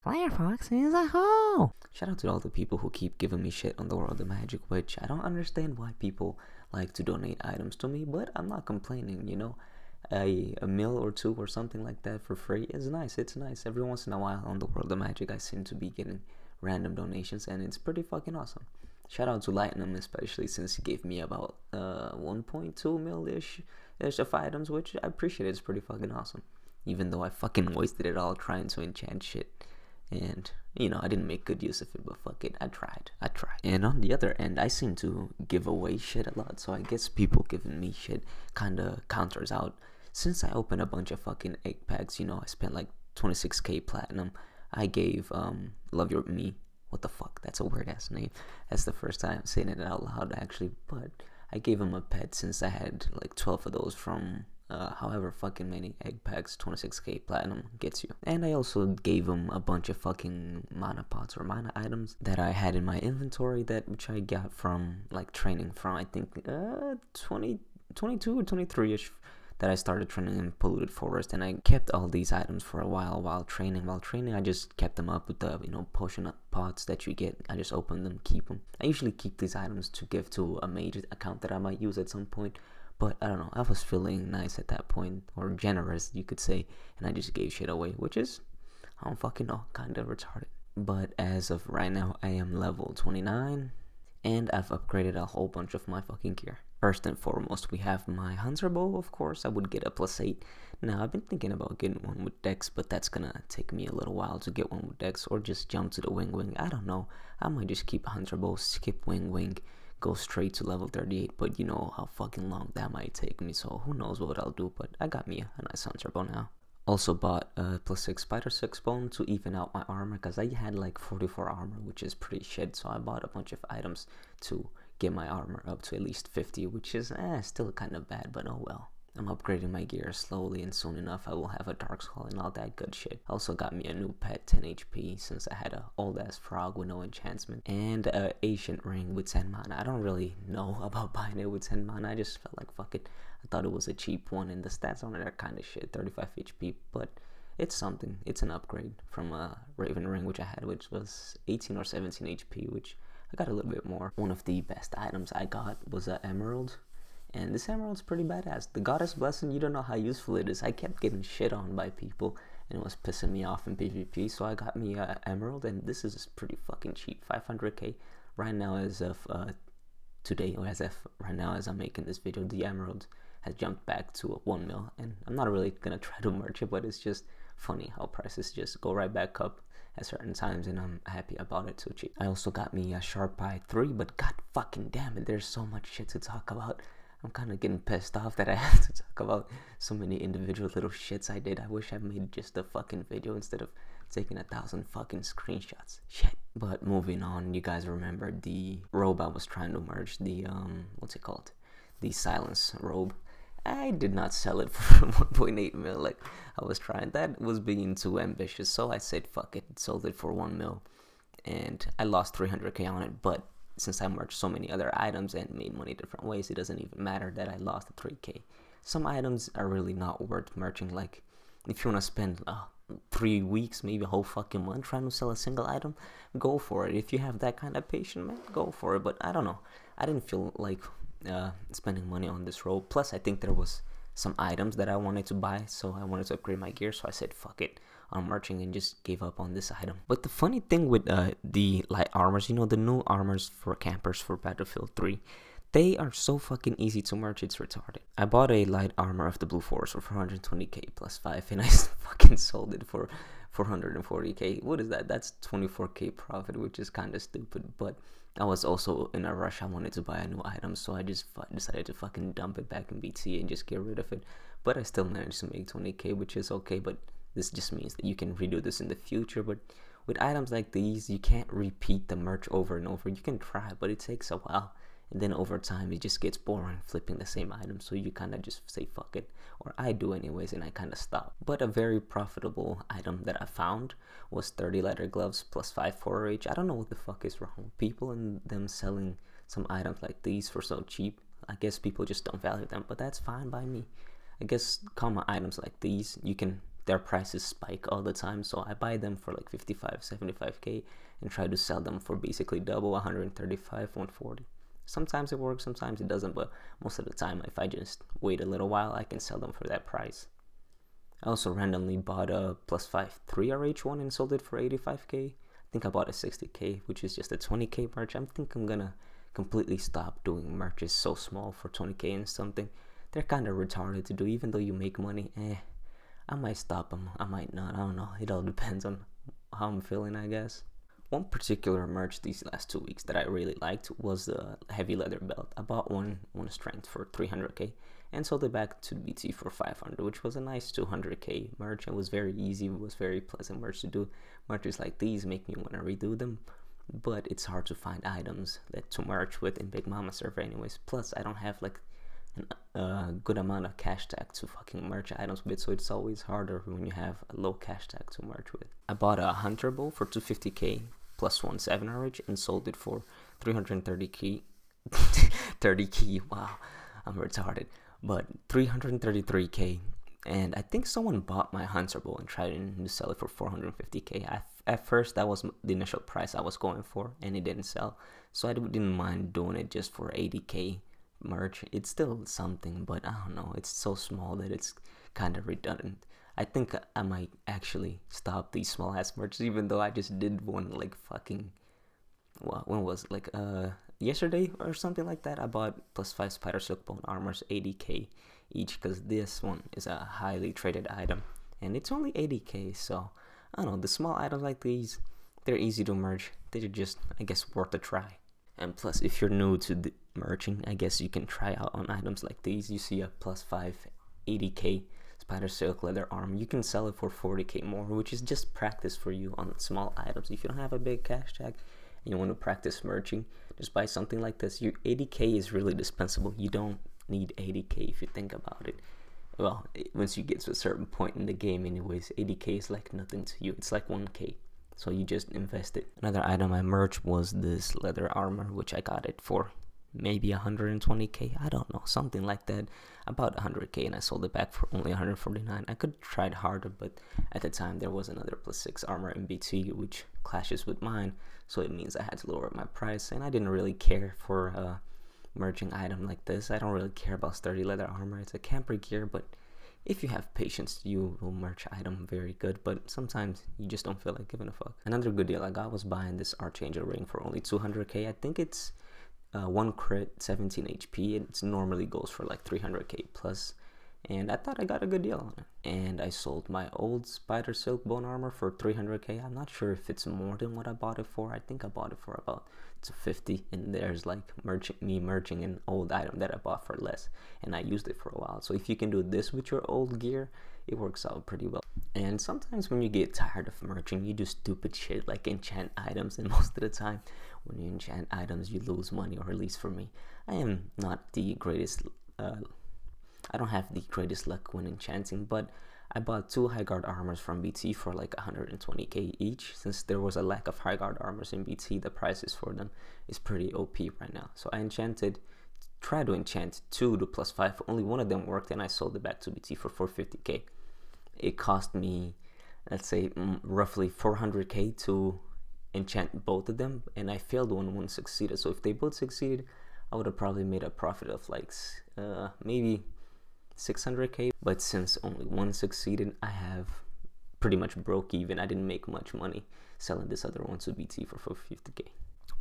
Firefox is a hoe. Shout out to all the people who keep giving me shit on the World of Magic, which I don't understand why people like to donate items to me, but I'm not complaining, you know. A meal or two or something like that for free is nice. It's nice. Every once in a while on the World of Magic, I seem to be getting random donations, and it's pretty fucking awesome. Shout out to Lightnum, especially since he gave me about 1.2 mil-ish of items, which I appreciate. It's pretty fucking awesome. Even though I fucking wasted it all trying to enchant shit. And, you know, I didn't make good use of it, but fuck it, I tried. And on the other end, I seem to give away shit a lot, so I guess people giving me shit kinda counters out. Since I opened a bunch of fucking egg packs, you know, I spent like 26k platinum. I gave, Love Your Me. What the fuck, that's a weird ass name. That's the first time I'm saying it out loud, actually, but I gave him a pet since I had like 12 of those from however fucking many egg packs 26k platinum gets you. And I also gave him a bunch of fucking mana pots or mana items that I had in my inventory, which I got from like training from I think 22 or 23ish, that I started training in Polluted Forest, and I kept all these items for a while training. While training, I just kept them up with the, you know, potion pots that you get. I just open them, keep them. I usually keep these items to give to a mage account that I might use at some point, but I don't know, I was feeling nice at that point, or generous, you could say, and I just gave shit away, which is, I don't fucking know, kinda retarded. But as of right now, I am level 29, and I've upgraded a whole bunch of my fucking gear. First and foremost, we have my Hunter Bow, of course. I would get a +8. Now, I've been thinking about getting one with Dex, but that's gonna take me a little while to get one with Dex, or just jump to the Wing. I don't know. I might just keep Hunter Bow, skip Wing, go straight to level 38, but you know how fucking long that might take me, so who knows what I'll do, but I got me a nice Hunter Bow now. Also bought a +6 Spider 6 bone to even out my armor, because I had like 44 armor, which is pretty shit, so I bought a bunch of items to get my armor up to at least 50, which is still kind of bad, but oh well. I'm upgrading my gear slowly, and soon enough I will have a Dark Skull and all that good shit. Also got me a new pet, 10 HP, since I had a old ass frog with no enchantment, and a ancient ring with 10 mana. I don't really know about buying it with 10 mana, I just felt like fuck it. I thought it was a cheap one, and the stats on it are kind of shit, 35 HP, but it's something. It's an upgrade from a Raven ring which I had, which was 18 or 17 HP, which I got a little bit more. One of the best items I got was an emerald, and this emerald's pretty badass. The Goddess Blessing, you don't know how useful it is. I kept getting shit on by people, and it was pissing me off in PvP, so I got me an emerald, and this is pretty fucking cheap, 500k. Right now, as of today, or as of right now as I'm making this video, the emerald has jumped back to 1 mil, and I'm not really gonna try to merge it, but it's just funny how prices just go right back up at certain times, and I'm happy about it, so cheap. I also got me a Sharp Eye 3, but god fucking damn it, there's so much shit to talk about. I'm kind of getting pissed off that I have to talk about so many individual little shits I did. I wish I made just a fucking video instead of taking 1,000 fucking screenshots. Shit. But moving on, you guys remember the robe I was trying to merge, the what's it called? The Silence robe. I did not sell it for 1.8 mil like I was trying. That was being too ambitious, so I said fuck it, sold it for 1 mil, and I lost 300k on it. But since I merged so many other items and made money different ways, it doesn't even matter that I lost the 3k. Some items are really not worth merging. Like if you want to spend 3 weeks, maybe a whole fucking month trying to sell a single item, go for it. If you have that kind of patience, man, go for it. But I don't know, I didn't feel like spending money on this robe. Plus I think there was some items that I wanted to buy, so I wanted to upgrade my gear, so I said fuck it, I'm merching, and just gave up on this item. But the funny thing with the light armors, you know, the new armors for campers for Battlefield 3, they are so fucking easy to merge, it's retarded. I bought a light armor of the Blue Forest for 420k +5, and I fucking sold it for 440k. What is that? That's 24k profit, which is kind of stupid, but I was also in a rush. I wanted to buy a new item, so I just decided to fucking dump it back in BT and just get rid of it. But I still managed to make 20k, which is okay, but this just means that you can redo this in the future. But with items like these, you can't repeat the merch over and over. You can try, but it takes a while. And then over time, it just gets boring flipping the same item, so you kind of just say fuck it, or I do anyways, and I kind of stop. But a very profitable item that I found was 30 leather gloves +5 4H. I don't know what the fuck is wrong with people and them selling some items like these for so cheap. I guess people just don't value them, but that's fine by me. I guess common items like these, you can their prices spike all the time, so I buy them for like 55, 75k and try to sell them for basically double, 135, 140. Sometimes it works, sometimes it doesn't, but most of the time, if I just wait a little while, I can sell them for that price. I also randomly bought a +5 3RH1 and sold it for 85k. I think I bought a 60k, which is just a 20k merch. I think I'm gonna completely stop doing merches so small for 20k and something. They're kind of retarded to do, even though you make money. I might stop them, I might not, I don't know. It all depends on how I'm feeling, I guess. One particular merch these last 2 weeks that I really liked was the heavy leather belt. I bought one strength for 300k and sold it back to BT for 500, which was a nice 200k merch. It was very easy, it was very pleasant merch to do. Merches like these make me want to redo them, but it's hard to find items that to merch with in Big Mama server anyways. Plus, I don't have like a good amount of cash tag to fucking merch items with, so it's always harder when you have a low cash tag to merch with. I bought a hunter bow for 250k plus 1 7RH and sold it for 330k 30k. Wow, I'm retarded. But 333k, and I think someone bought my hunter bow and tried to sell it for 450k. At first that was the initial price I was going for, and it didn't sell, so I didn't mind doing it just for 80k merch. It's still something, but I don't know, it's so small that it's kind of redundant. I think I might actually stop these small ass merches, even though I just did one like fucking, well, when was it? Like yesterday or something like that. I bought +5 spider silk bone armors, 80k each, because this one is a highly traded item and it's only 80k. So I don't know, the small items like these, they're easy to merch. They're just, I guess, worth a try. And plus, if you're new to the merching, I guess you can try out on items like these. You see a +5 80k spider silk leather arm, you can sell it for 40k more, which is just practice for you on small items. If you don't have a big cash tag and you want to practice merching, just buy something like this. Your 80k is really dispensable. You don't need 80k if you think about it. Well, once you get to a certain point in the game anyways, 80k is like nothing to you. It's like 1k, so you just invest it. Another item I merged was this leather armor, which I got it for maybe 120k, I don't know, something like that, about 100k, and I sold it back for only 149. I could have tried harder, but at the time there was another +6 armor in BT which clashes with mine, so it means I had to lower my price, and I didn't really care for a merging item like this. I don't really care about sturdy leather armor. It's a camper gear, but if you have patience, you will merch item very good, but sometimes you just don't feel like giving a fuck. Another good deal I got was buying this Archangel ring for only 200k. I think it's 1 crit, 17 HP. It normally goes for like 300k plus, and I thought I got a good deal on it. And I sold my old spider silk bone armor for 300k. I'm not sure if it's more than what I bought it for. I think I bought it for about 250, and there's like me merching an old item that I bought for less, and I used it for a while. So if you can do this with your old gear, it works out pretty well. And sometimes when you get tired of merching, you do stupid shit like enchant items, and most of the time when you enchant items you lose money, or at least for me. I am not the greatest, I don't have the greatest luck when enchanting, but I bought 2 high guard armors from BT for like 120k each. Since there was a lack of high guard armors in BT, the prices for them is pretty OP right now. So I tried to enchant 2 to +5. Only one of them worked, and I sold it back to BT for 450k. It cost me, let's say, roughly 400k to enchant both of them, and I failed one succeeded. So if they both succeeded, I would have probably made a profit of like maybe 600k, but since only one succeeded, I have pretty much broke even. I didn't make much money selling this other one to BT for 450k.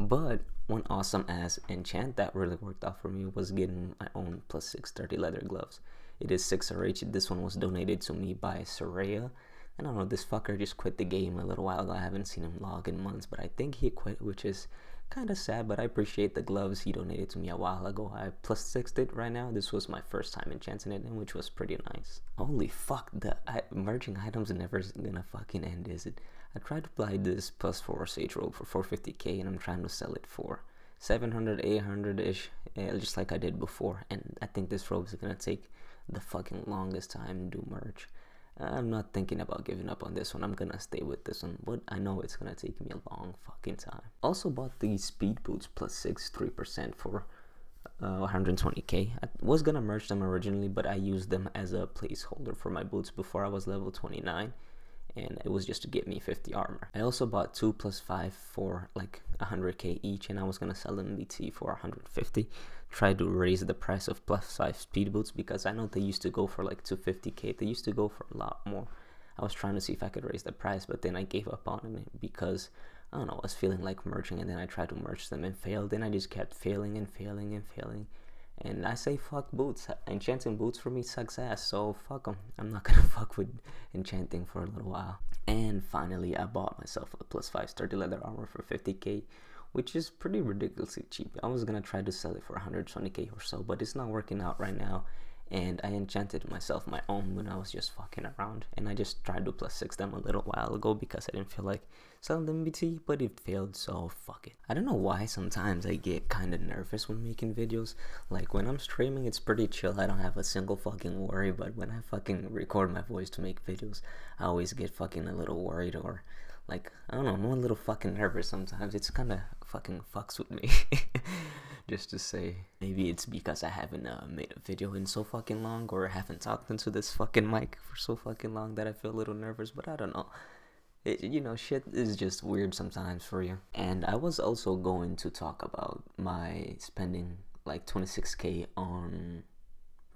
But one awesome ass enchant that really worked out for me was getting my own +6 30 leather gloves. It is 6RH. This one was donated to me by Soraya. I don't know, this fucker just quit the game a little while ago. I haven't seen him log in months, but I think he quit, which is kind of sad, but I appreciate the gloves he donated to me a while ago. I +6'd it right now. This was my first time enchanting it, and which was pretty nice. Holy fuck, the merging items are never gonna fucking end, is it? I tried to buy this +4 sage robe for 450k, and I'm trying to sell it for 700, 800-ish, just like I did before, and I think this robe is gonna take the fucking longest time to do merch. I'm not thinking about giving up on this one. I'm gonna stay with this one, but I know it's gonna take me a long fucking time. Also bought these speed boots +6 3% for 120k. I was gonna merge them originally, but I used them as a placeholder for my boots before I was level 29, and it was just to get me 50 armor. I also bought 2 plus 5 for like 100k each, and I was gonna sell them in BT for 150. Tried to raise the price of plus 5 speed boots because I know they used to go for like 250k. They used to go for a lot more. I was trying to see if I could raise the price, but then I gave up on it because I don't know, I was feeling like merging, and then I tried to merge them and failed. Then I just kept failing and failing and failing. And I say fuck boots. Enchanting boots for me sucks ass, so fuck them. I'm not gonna fuck with enchanting for a little while. And finally, I bought myself a plus 5 sturdy leather armor for 50k, which is pretty ridiculously cheap. I was gonna try to sell it for 120k or so, but it's not working out right now. And I enchanted myself my own when I was just fucking around, and I just tried to plus 6 them a little while ago because I didn't feel like selling them BT, but it failed, so fuck it. I don't know why sometimes I get kind of nervous when making videos. Like when I'm streaming, it's pretty chill, I don't have a single fucking worry, but when I fucking record my voice to make videos, I always get fucking a little worried, or like, I don't know, I'm a little fucking nervous sometimes. It's kind of fucking fucks with me. Just to say, maybe it's because I haven't made a video in so fucking long, or haven't talked into this fucking mic for so fucking long that I feel a little nervous, but I don't know. You know, shit is just weird sometimes for you. And I was also going to talk about my spending like 26k on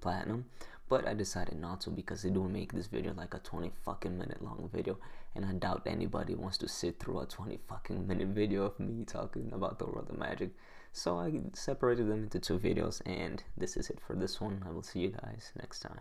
platinum, but I decided not to because it would make this video like a 20 fucking minute long video, and I doubt anybody wants to sit through a 20 fucking minute video of me talking about the world of magic. So I separated them into 2 videos, and this is it for this one. I will see you guys next time.